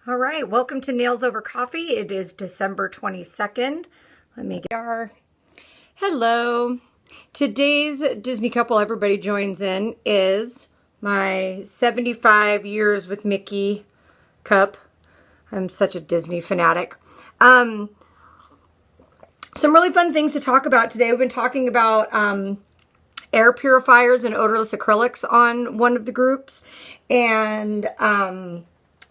All right, welcome to Nails Over Coffee. It is December 22nd. Let me get our hello. Today's Disney couple everybody joins in is my 75 years with Mickey cup. I'm such a Disney fanatic. Some really fun things to talk about today. We've been talking about air purifiers and odorless acrylics on one of the groups, and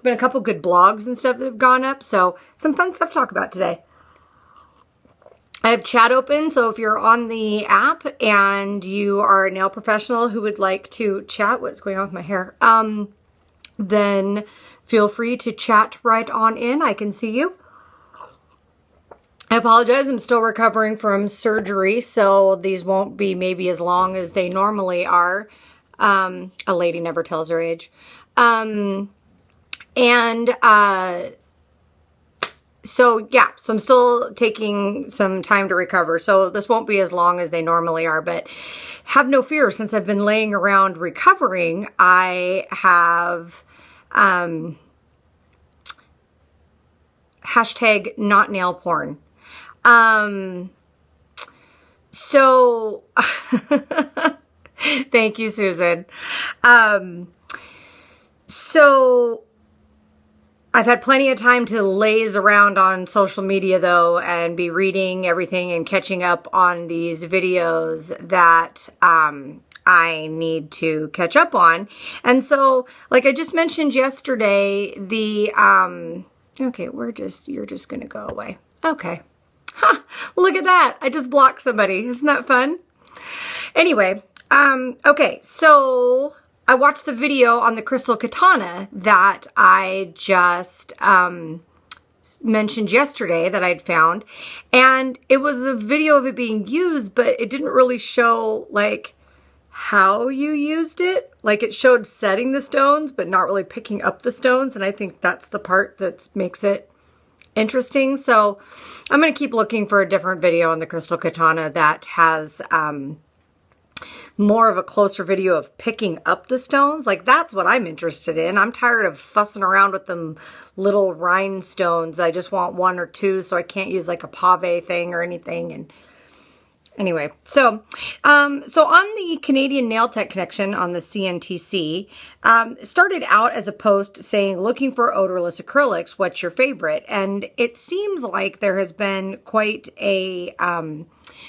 been a couple good blogs and stuff that have gone up, so some fun stuff to talk about today. I have chat open, so if you're on the app and you are a nail professional who would like to chat, what's going on with my hair, then feel free to chat right on in. I can see you. I apologize, I'm still recovering from surgery, so these won't be maybe as long as they normally are. A lady never tells her age. So I'm still taking some time to recover. So this won't be as long as they normally are, but have no fear. Since I've been laying around recovering, I have, hashtag not nail porn. So thank you, Susan. So I've had plenty of time to laze around on social media, though, and be reading everything and catching up on these videos that I need to catch up on. And so, like I just mentioned yesterday, the okay, you're just gonna go away. Okay. Ha! Look at that. I just blocked somebody. Isn't that fun? Anyway, okay, so I watched the video on the crystal katana that I just mentioned yesterday that I'd found, and it was a video of it being used, but it didn't really show like how you used it. Like it showed setting the stones, but not really picking up the stones, and I think that's the part that makes it interesting. So I'm going to keep looking for a different video on the crystal katana that has more of a closer video of picking up the stones. Like that's what I'm interested in. I'm tired of fussing around with them little rhinestones. I just want one or two, so I can't use like a pave thing or anything. And anyway, so on the Canadian Nail Tech Connection on the CNTC, it started out as a post saying, looking for odorless acrylics, what's your favorite? And it seems like there has been quite a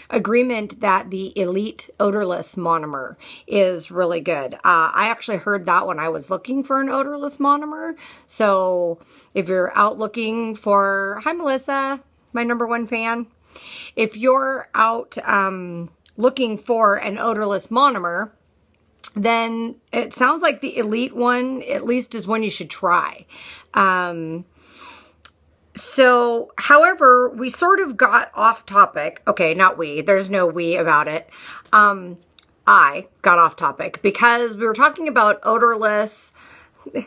agreement that the Elite Odorless monomer is really good. I actually heard that when I was looking for an odorless monomer. So if you're out looking for, hi Melissa, my #1 fan. If you're out looking for an odorless monomer, then it sounds like the Elite one at least is one you should try. So, however, we sort of got off topic. Okay, not we. There's no we about it. I got off topic because we were talking about odorless.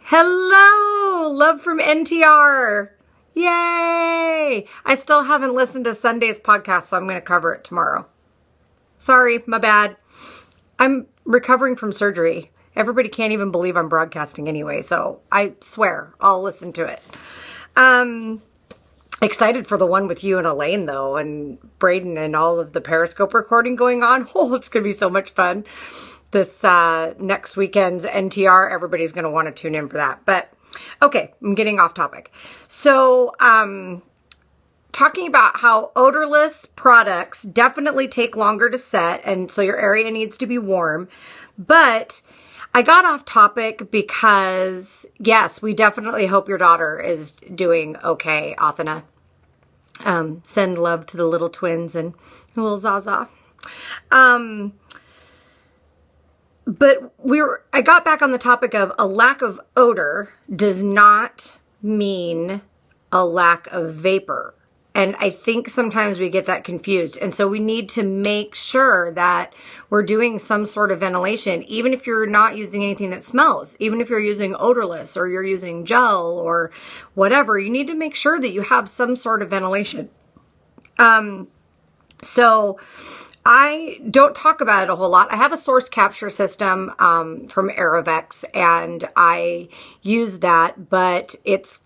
Hello! Love from NTR. Yay! I still haven't listened to Sunday's podcast, so I'm going to cover it tomorrow. Sorry, my bad. I'm recovering from surgery. Everybody can't even believe I'm broadcasting anyway, so I swear I'll listen to it. Excited for the one with you and Elaine, though, and Braden and all of the Periscope recording going on. Oh, it's going to be so much fun. This next weekend's NTR, everybody's going to want to tune in for that. But, okay, I'm getting off topic. So, talking about how odorless products definitely take longer to set, and so your area needs to be warm. But I got off topic because, yes, we definitely hope your daughter is doing okay, Athena. Send love to the little twins and little Zaza. But I got back on the topic of a lack of odor does not mean a lack of vapor. And I think sometimes we get that confused. And so we need to make sure that we're doing some sort of ventilation, even if you're not using anything that smells, even if you're using odorless or you're using gel or whatever, you need to make sure that you have some sort of ventilation. So I don't talk about it a whole lot. I have a source capture system from Aerovex, and I use that, but it's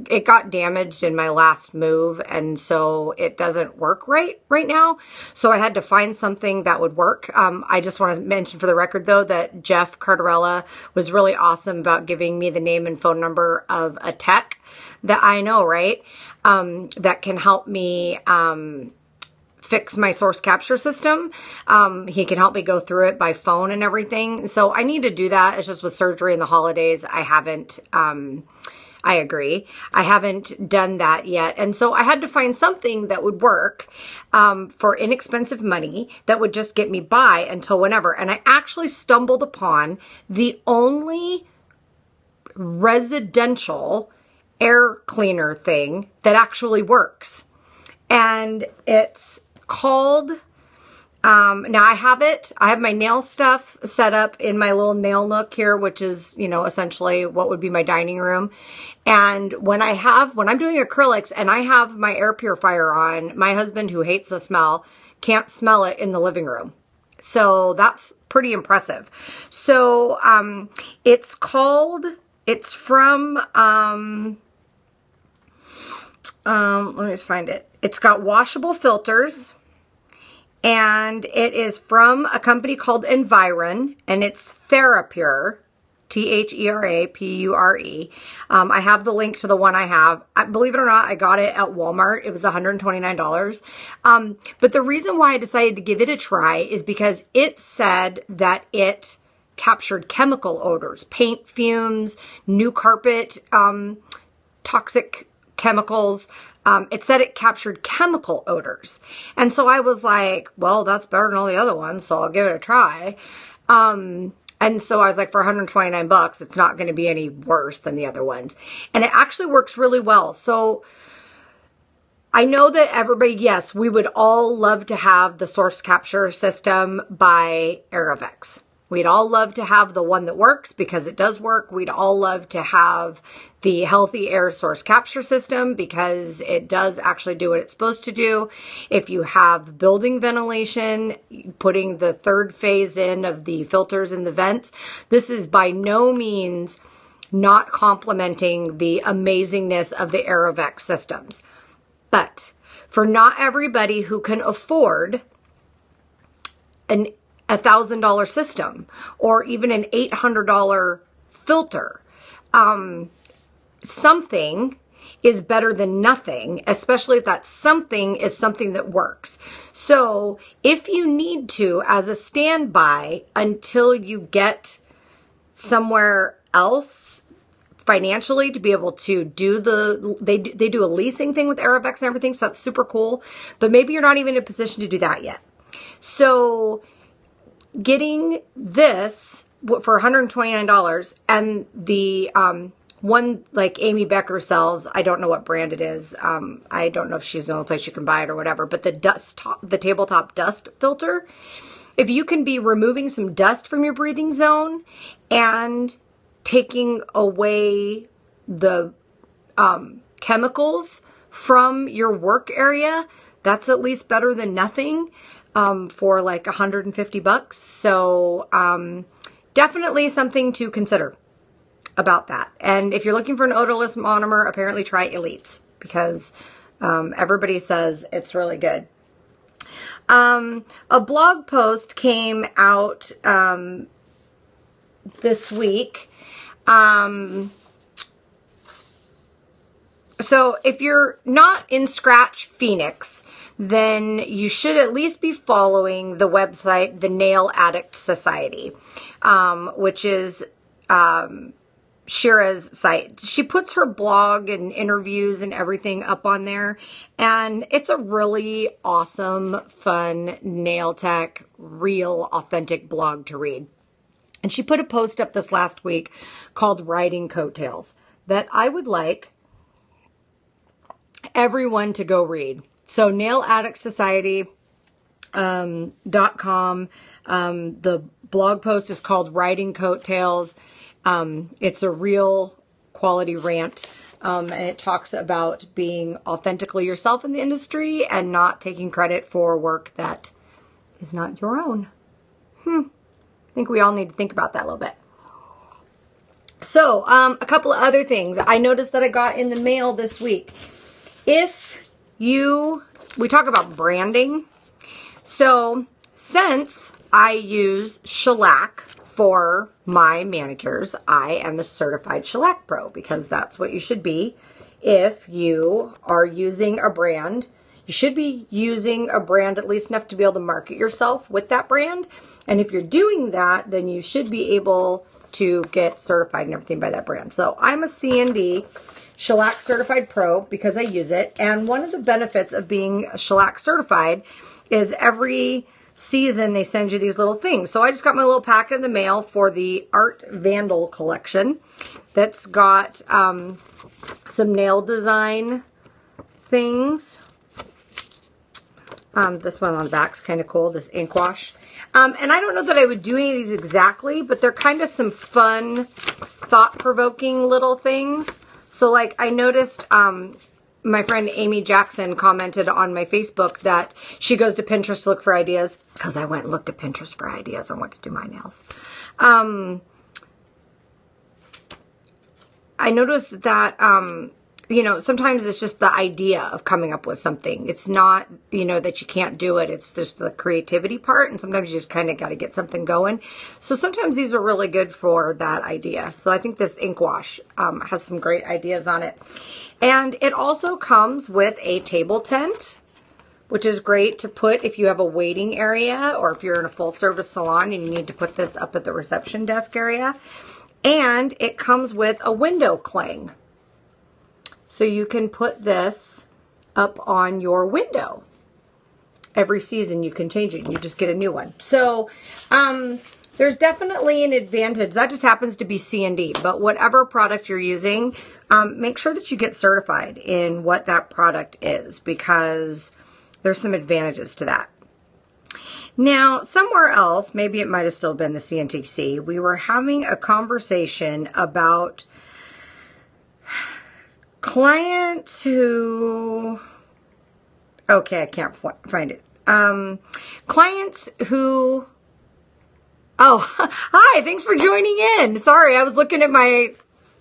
it got damaged in my last move, and so it doesn't work right now. So I had to find something that would work. I just want to mention for the record, though, that Jeff Cardarella was really awesome about giving me the name and phone number of a tech that I know, right, that can help me fix my source capture system. He can help me go through it by phone and everything. So I need to do that. It's just with surgery and the holidays, I haven't, I agree. I haven't done that yet. And so I had to find something that would work for inexpensive money that would just get me by until whenever. And I actually stumbled upon the only residential air cleaner thing that actually works. And it's called, now I have my nail stuff set up in my little nail nook here, which is, you know, essentially what would be my dining room. And when I'm doing acrylics and I have my air purifier on, my husband, who hates the smell, can't smell it in the living room. So that's pretty impressive. So, it's from, let me just find it. It's got washable filters, and it is from a company called Environ, and it's TheraPure, TheraPure. I have the link to the one I have. Believe it or not, I got it at Walmart. It was $129. But the reason why I decided to give it a try is because it said that it captured chemical odors, paint fumes, new carpet, toxic chemicals. It said it captured chemical odors. And so I was like, well, that's better than all the other ones, so I'll give it a try. And so I was like, for $129, it's not going to be any worse than the other ones. And it actually works really well. So I know that everybody, yes, we would all love to have the source capture system by Aerovex. We'd all love to have the one that works because it does work. We'd all love to have the healthy air source capture system because it does actually do what it's supposed to do. If you have building ventilation, putting the third phase in of the filters in the vents, this is by no means not complementing the amazingness of the Aerovex systems. But for not everybody who can afford an $1,000 system or even an $800 filter, something is better than nothing, especially if that something is something that works. So if you need to, as a standby until you get somewhere else financially to be able to do they do a leasing thing with Aerovex and everything, so that's super cool. But maybe you're not even in a position to do that yet. So getting this for $129 and the one like Amy Becker sells, I don't know what brand it is. I don't know if she's the only place you can buy it or whatever, but the tabletop dust filter, if you can be removing some dust from your breathing zone and taking away the chemicals from your work area, that's at least better than nothing. For like $150. So, definitely something to consider about that. And if you're looking for an odorless monomer, apparently try Elite because, everybody says it's really good. A blog post came out, this week. So if you're not in Scratch Phoenix, then you should at least be following the website, the Nail Addict Society, which is Shira's site. She puts her blog and interviews and everything up on there, and it's a really awesome, fun, nail tech, real, authentic blog to read. And she put a post up this last week called Riding Coattails that I would like everyone to go read. So nailAddictSociety.com. The blog post is called Riding Coattails. It's a real quality rant. And it talks about being authentically yourself in the industry and not taking credit for work that is not your own. I think we all need to think about that a little bit. So, a couple of other things I noticed that I got in the mail this week. We talk about branding. So, since I use shellac for my manicures, I am a certified shellac pro because that's what you should be if you are using a brand. You should be using a brand at least enough to be able to market yourself with that brand. And if you're doing that, then you should be able to get certified and everything by that brand. So I'm a C&D shellac certified pro because I use it. And one of the benefits of being shellac certified is every season they send you these little things. So I just got my little packet in the mail for the Art Vandal collection that's got some nail design things. This one on the back's kind of cool, this ink wash. And I don't know that I would do any of these exactly, but they're kind of some fun, thought-provoking little things. So, like, I noticed my friend Amy Jackson commented on my Facebook that she goes to Pinterest to look for ideas, because I went and looked at Pinterest for ideas on what to do my nails. I noticed that, you know, sometimes it's just the idea of coming up with something. It's not, you know, that you can't do it. It's just the creativity part. And sometimes you just kind of got to get something going. So sometimes these are really good for that idea. So I think this ink wash has some great ideas on it. And it also comes with a table tent, which is great to put if you have a waiting area or if you're in a full service salon and you need to put this up at the reception desk area. And it comes with a window cling. So you can put this up on your window. Every season you can change it and you just get a new one. So there's definitely an advantage. That just happens to be C&D, but whatever product you're using, make sure that you get certified in what that product is because there's some advantages to that. Now, somewhere else, maybe it might have still been the CNTC, we were having a conversation about clients who, okay, I can't find it. Clients who, oh, hi, thanks for joining in. Sorry, I was looking at my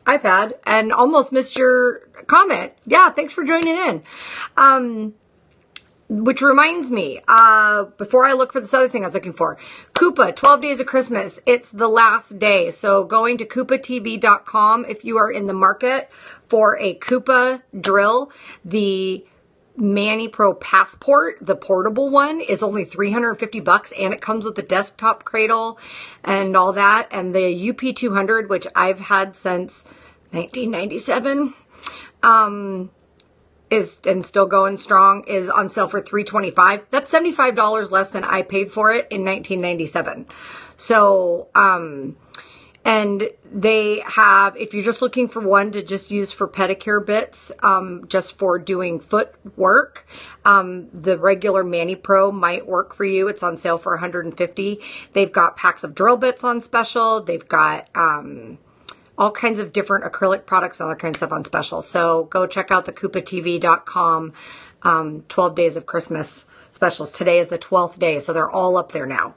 iPad and almost missed your comment. Yeah, thanks for joining in. Which reminds me, before I look for this other thing I was looking for, Coupa, 12 Days of Christmas. It's the last day. So going to CoupaTV.com if you are in the market for a Coupa drill, the Mani Pro Passport, the portable one, is only $350 and it comes with the desktop cradle and all that. And the UP200, which I've had since 1997, is and still going strong, is on sale for $325. That's $75 less than I paid for it in 1997. So, and they have, if you're just looking for one to just use for pedicure bits, just for doing foot work, the regular Mani Pro might work for you. It's on sale for $150. They've got packs of drill bits on special. They've got, all kinds of different acrylic products and all that kind of stuff on special. So go check out the CoupaTV.com 12 Days of Christmas specials. Today is the 12th day, so they're all up there now.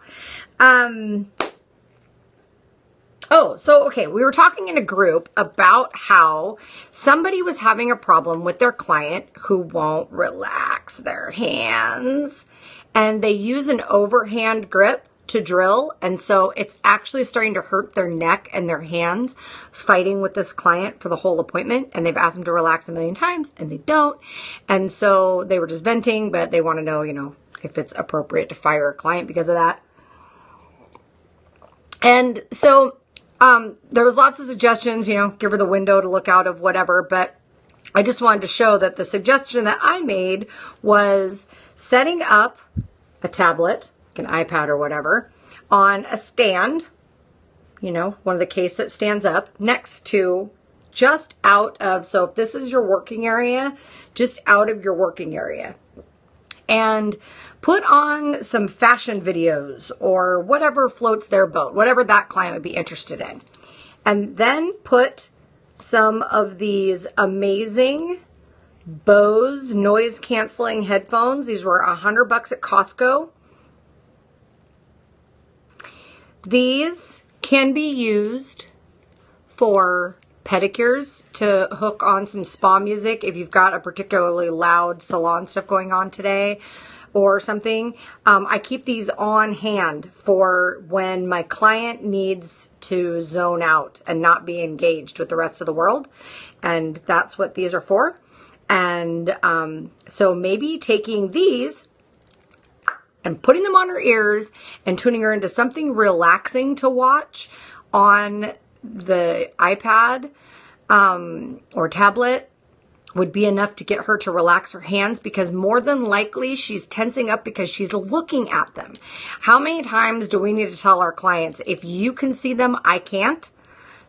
Okay, we were talking in a group about how somebody was having a problem with their client who won't relax their hands, and they use an overhand grip to drill, and so it's actually starting to hurt their neck and their hands fighting with this client for the whole appointment, and they've asked them to relax a million times and they don't, and so they were just venting, but they want to know, you know, if it's appropriate to fire a client because of that. And so there was lots of suggestions, you know, give her the window to look out of whatever, but I just wanted to show that the suggestion that I made was setting up a tablet, an iPad or whatever, on a stand, you know, one of the case that stands up next to, just out of, so if this is your working area, just out of your working area. And put on some fashion videos or whatever floats their boat, whatever that client would be interested in. And then put some of these amazing Bose noise canceling headphones. These were $100 at Costco. These can be used for pedicures to hook on some spa music if you've got a particularly loud salon stuff going on today or something. I keep these on hand for when my client needs to zone out and not be engaged with the rest of the world. And that's what these are for. And so maybe taking these and putting them on her ears and tuning her into something relaxing to watch on the iPad or tablet would be enough to get her to relax her hands, because more than likely she's tensing up because she's looking at them. How many times do we need to tell our clients, if you can see them, I can't?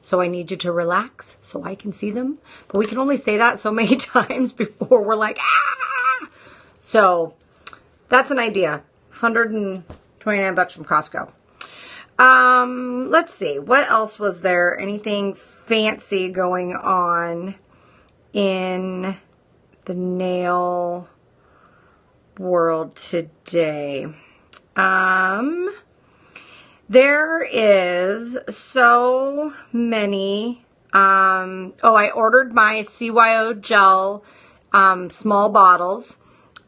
So I need you to relax so I can see them. But we can only say that so many times before we're like, ah! So that's an idea. $129 from Costco. Let's see. What else was there? Anything fancy going on in the nail world today? There is so many. I ordered my CYO gel small bottles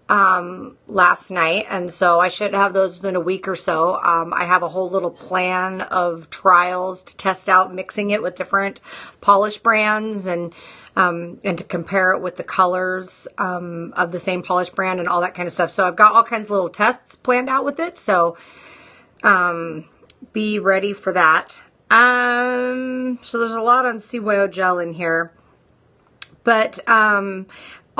last night, and so I should have those within a week or so. I have a whole little plan of trials to test out mixing it with different polish brands and to compare it with the colors of the same polish brand and all that kind of stuff. So I've got all kinds of little tests planned out with it. So be ready for that. So there's a lot on CYO gel in here, but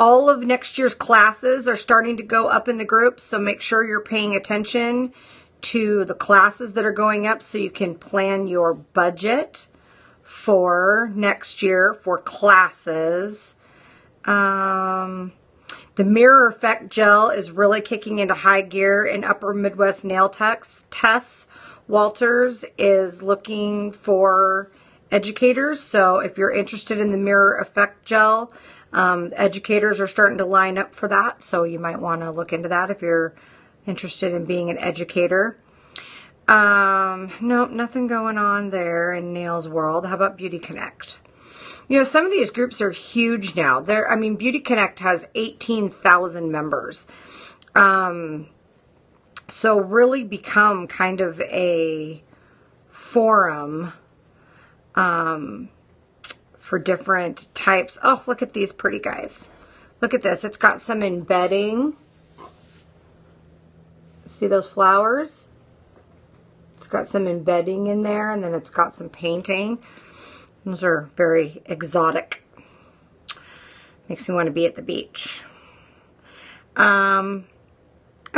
all of next year's classes are starting to go up in the groups, so make sure you're paying attention to the classes that are going up so you can plan your budget for next year for classes. The Mirror Effect Gel is really kicking into high gear in Upper Midwest Nail Techs. Tess Walters is looking for educators, so if you're interested in the Mirror Effect Gel, educators are starting to line up for that, so you might want to look into that if you're interested in being an educator. Nope, nothing going on there in Nails World. How about Beauty Connect? You know, some of these groups are huge now. Beauty Connect has 18,000 members. So really become kind of a forum for different types. Oh, look at these pretty guys. Look at this. It's got some embedding. See those flowers? It's got some embedding in there, and then it's got some painting. Those are very exotic. Makes me want to be at the beach. I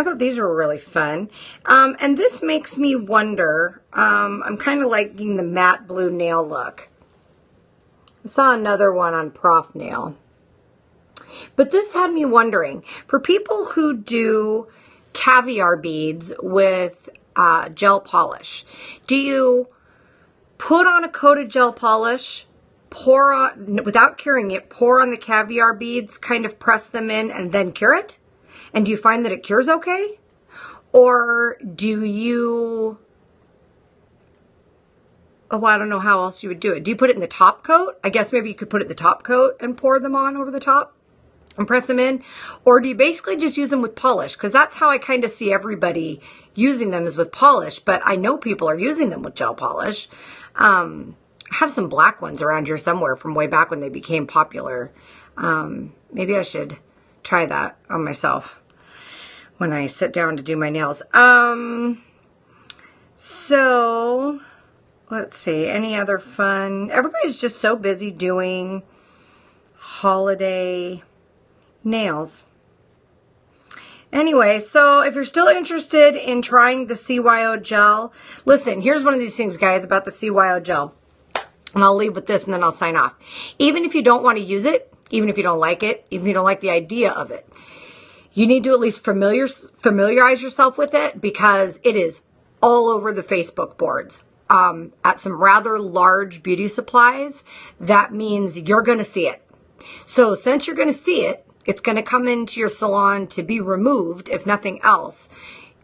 thought these were really fun. And this makes me wonder, I'm kind of liking the matte blue nail look. I saw another one on Prof Nail. But this had me wondering, for people who do caviar beads with gel polish, do you put on a coat of gel polish, pour on, without curing it, pour on the caviar beads, kind of press them in and then cure it? And do you find that it cures okay? Or do you... Oh, I don't know how else you would do it. Do you put it in the top coat? I guess maybe you could put it in the top coat and pour them on over the top and press them in. Or do you basically just use them with polish? Because that's how I kind of see everybody using them, is with polish. But I know people are using them with gel polish. I have some black ones around here somewhere from way back when they became popular. Maybe I should try that on myself when I sit down to do my nails. So... let's see, any other fun? Everybody's just so busy doing holiday nails. Anyway, so if you're still interested in trying the CYO gel, listen, here's one of these things, guys, about the CYO gel. And I'll leave with this and then I'll sign off. Even if you don't want to use it, even if you don't like it, even if you don't like the idea of it, you need to at least familiarize yourself with it, because it is all over the Facebook boards. At some rather large beauty supplies, that means you're going to see it. So since you're going to see it, it's going to come into your salon to be removed, if nothing else.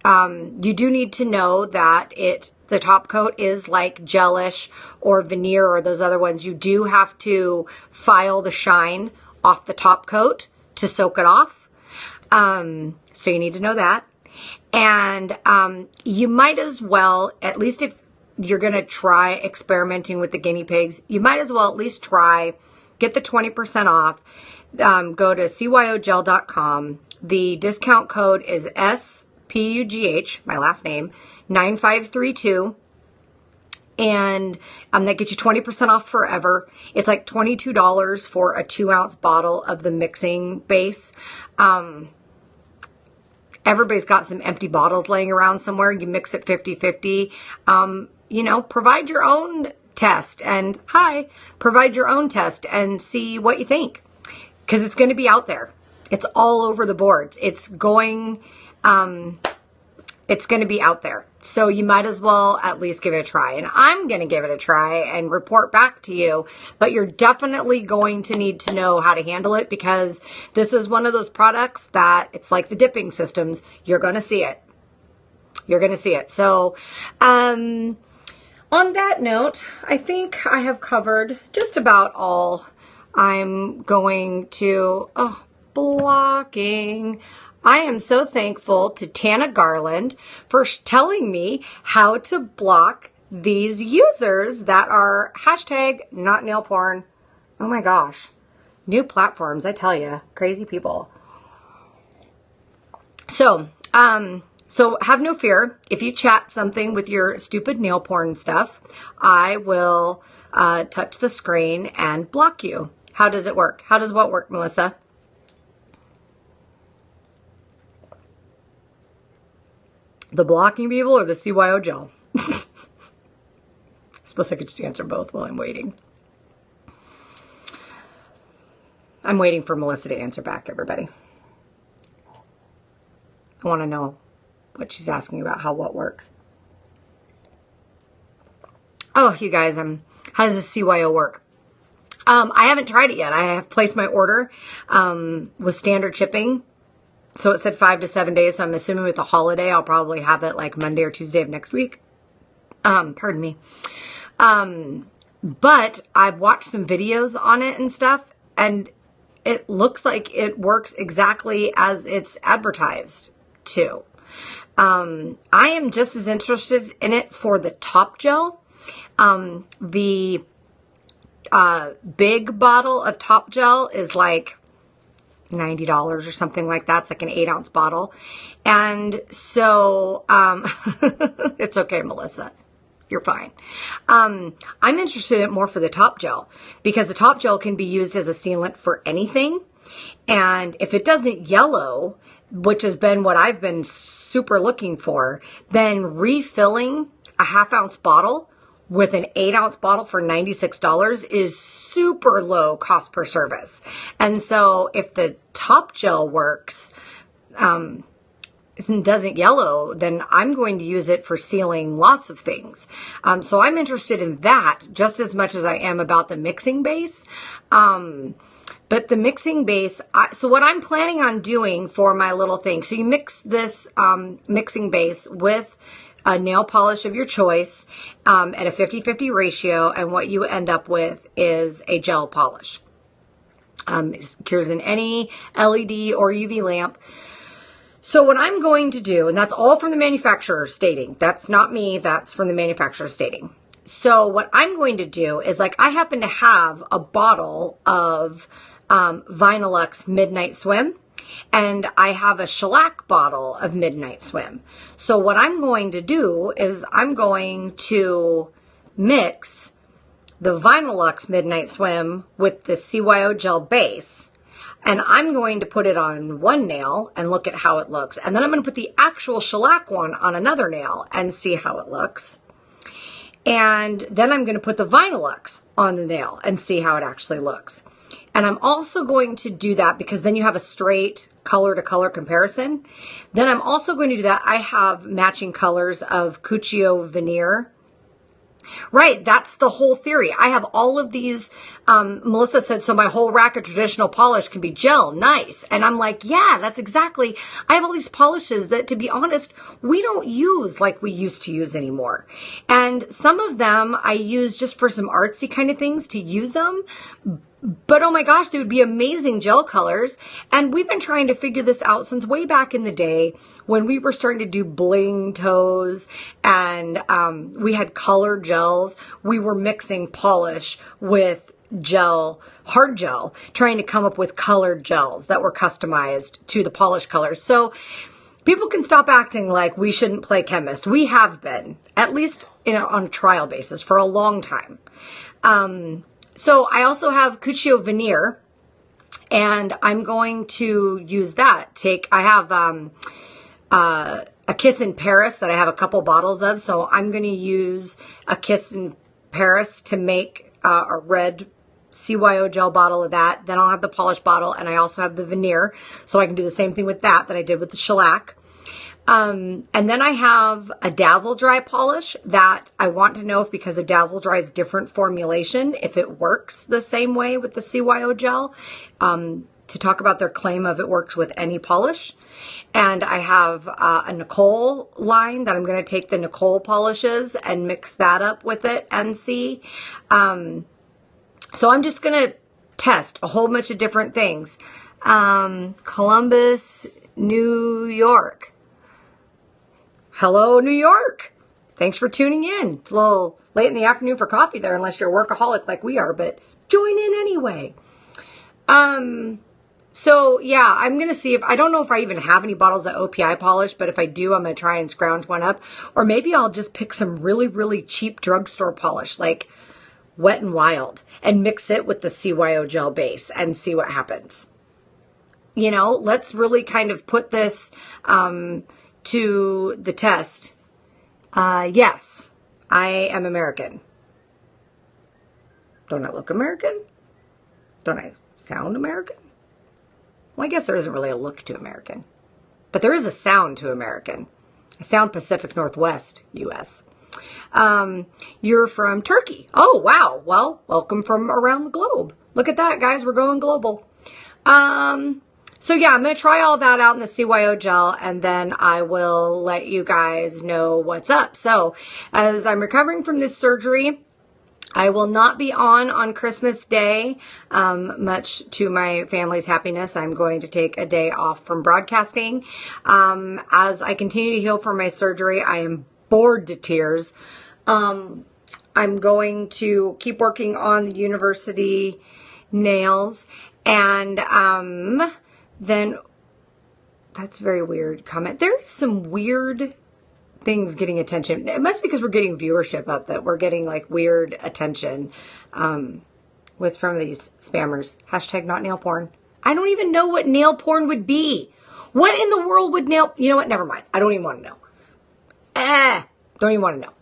You do need to know that it the top coat is like gelish or veneer or those other ones, you do have to file the shine off the top coat to soak it off. So you need to know that. And you might as well, at least if you're going to try experimenting with the guinea pigs, you might as well at least try, get the 20% off. Go to cyogel.com. The discount code is SPUGH, my last name, 9532. And that gets you 20% off forever. It's like $22 for a 2-ounce bottle of the mixing base. Everybody's got some empty bottles laying around somewhere. You mix it 50-50. You know, provide your own test and provide your own test and see what you think. Because it's going to be out there. It's all over the boards. It's going to be out there. So you might as well at least give it a try. And I'm going to give it a try and report back to you. But you're definitely going to need to know how to handle it, because this is one of those products that it's like the dipping systems. You're going to see it. You're going to see it. So on that note, I think I have covered just about all I'm going to... blocking. I am so thankful to Tana Garland for telling me how to block these users that are hashtag not nail porn. Oh my gosh. New platforms, I tell you. Crazy people. So have no fear. If you chat something with your stupid nail porn stuff, I will touch the screen and block you. How does it work? How does what work, Melissa? The blocking people or the CYO gel? I suppose I could just answer both while I'm waiting. I'm waiting for Melissa to answer back, everybody. I want to know what she's asking about, how what works. Oh, you guys, how does the CYO work? I haven't tried it yet. I have placed my order with standard shipping. So it said 5 to 7 days. So I'm assuming with the holiday, I'll probably have it like Monday or Tuesday of next week. Pardon me. But I've watched some videos on it and stuff, and it looks like it works exactly as it's advertised to. I am just as interested in it for the top gel. The big bottle of top gel is like $90 or something like that. It's like an 8-ounce bottle. And so, it's okay, Melissa. You're fine. I'm interested in it more for the top gel, because the top gel can be used as a sealant for anything. And if it doesn't yellow, which has been what I've been super looking for, then refilling a 1/2-ounce bottle with an 8-ounce bottle for $96 is super low cost per service. And so if the top gel works and doesn't yellow, then I'm going to use it for sealing lots of things. So I'm interested in that just as much as I am about the mixing base. But the mixing base, so what I'm planning on doing for my little thing, so you mix this mixing base with a nail polish of your choice at a 50-50 ratio, and what you end up with is a gel polish. It cures in any LED or UV lamp. So what I'm going to do, and that's all from the manufacturer stating, that's not me, that's from the manufacturer stating. So what I'm going to do is, like, I happen to have a bottle of Vinylux Midnight Swim, and I have a shellac bottle of Midnight Swim. So what I'm going to do is I'm going to mix the Vinylux Midnight Swim with the CYO gel base, and I'm going to put it on one nail and look at how it looks. And then I'm going to put the actual shellac one on another nail and see how it looks. And then I'm going to put the Vinylux on the nail and see how it actually looks. And I'm also going to do that because then you have a straight color to color comparison. Then I'm also going to do that. I have matching colors of Cuccio Veneer Right. That's the whole theory. I have all of these. Melissa said, so my whole rack of traditional polish can be gel. Nice. And I'm like, yeah, that's exactly. I have all these polishes that, to be honest, we don't use like we used to use anymore. And some of them I use just for some artsy kind of things to use them. But oh my gosh, they would be amazing gel colors. And we've been trying to figure this out since way back in the day when we were starting to do bling toes and we had color gels. We were mixing polish with gel, hard gel, trying to come up with colored gels that were customized to the polish colors. So people can stop acting like we shouldn't play chemist. We have been, at least on a trial basis, for a long time. So I also have Cuccio veneer, and I'm going to use that. I have a Kiss in Paris that I have a couple bottles of, so I'm going to use a Kiss in Paris to make a red CYO gel bottle of that. Then I'll have the polish bottle, and I also have the veneer, so I can do the same thing with that I did with the shellac. And then I have a Dazzle Dry polish that I want to know if, because of Dazzle Dry's different formulation, if it works the same way with the CYO gel, to talk about their claim of it works with any polish. And I have a Nicole line that I'm going to take the Nicole polishes and mix that up with it and see. So I'm just going to test a whole bunch of different things. Columbus, New York. Hello, New York. Thanks for tuning in. It's a little late in the afternoon for coffee there, unless you're a workaholic like we are, but join in anyway. So yeah, I'm going to see if, I don't know if I even have any bottles of OPI polish, but if I do, I'm going to try and scrounge one up. Or maybe I'll just pick some really, really cheap drugstore polish, like Wet n Wild, and mix it with the CYO gel base and see what happens. Let's really kind of put this, to the test. Yes, I am American. Don't I look American? Don't I sound American? Well, I guess there isn't really a look to American, but there is a sound to American. I sound Pacific Northwest, U.S. You're from Turkey. Oh, wow. Well, welcome from around the globe. Look at that, guys. We're going global. So yeah, I'm going to try all that out in the CYO gel, and then I will let you guys know what's up. So as I'm recovering from this surgery, I will not be on Christmas Day, much to my family's happiness. I'm going to take a day off from broadcasting. As I continue to heal from my surgery, I am bored to tears. I'm going to keep working on the university nails, and then that's a very weird comment. There is some weird things getting attention. It must be because we're getting viewership up, that we're getting like weird attention from these spammers. Hashtag not nail porn. I don't even know what nail porn would be. What in the world would nail... You know what? Never mind. I don't even want to know. Don't even want to know.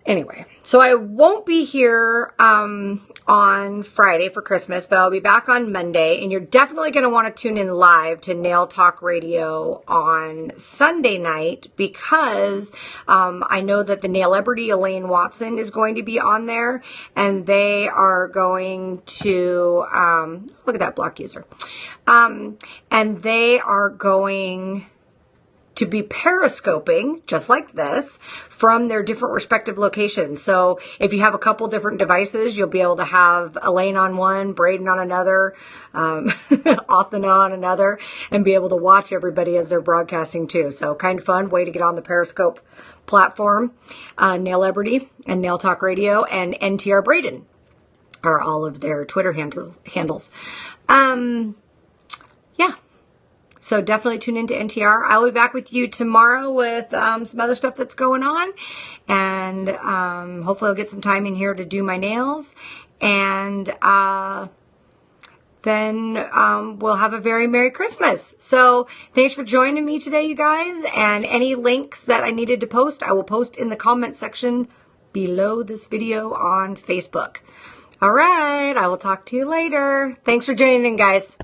Anyway, so I won't be here on Friday for Christmas, but I'll be back on Monday, and you're definitely going to want to tune in live to Nail Talk Radio on Sunday night, because I know that the Nail-ebrity Elaine Watson is going to be on there, and they are going to, look at that block user, and they are going to be periscoping, just like this, from their different respective locations. So if you have a couple different devices, you'll be able to have Elaine on one, Braden on another, Athena on another, and be able to watch everybody as they're broadcasting too. So kind of fun way to get on the Periscope platform. Nail-ebrity and Nail Talk Radio and NTR Braden are all of their Twitter handles. Yeah. So definitely tune into NTR. I'll be back with you tomorrow with some other stuff that's going on. And hopefully I'll get some time in here to do my nails. And then we'll have a very Merry Christmas. So thanks for joining me today, you guys. And any links that I needed to post, I will post in the comment section below this video on Facebook. All right. I will talk to you later. Thanks for joining in, guys.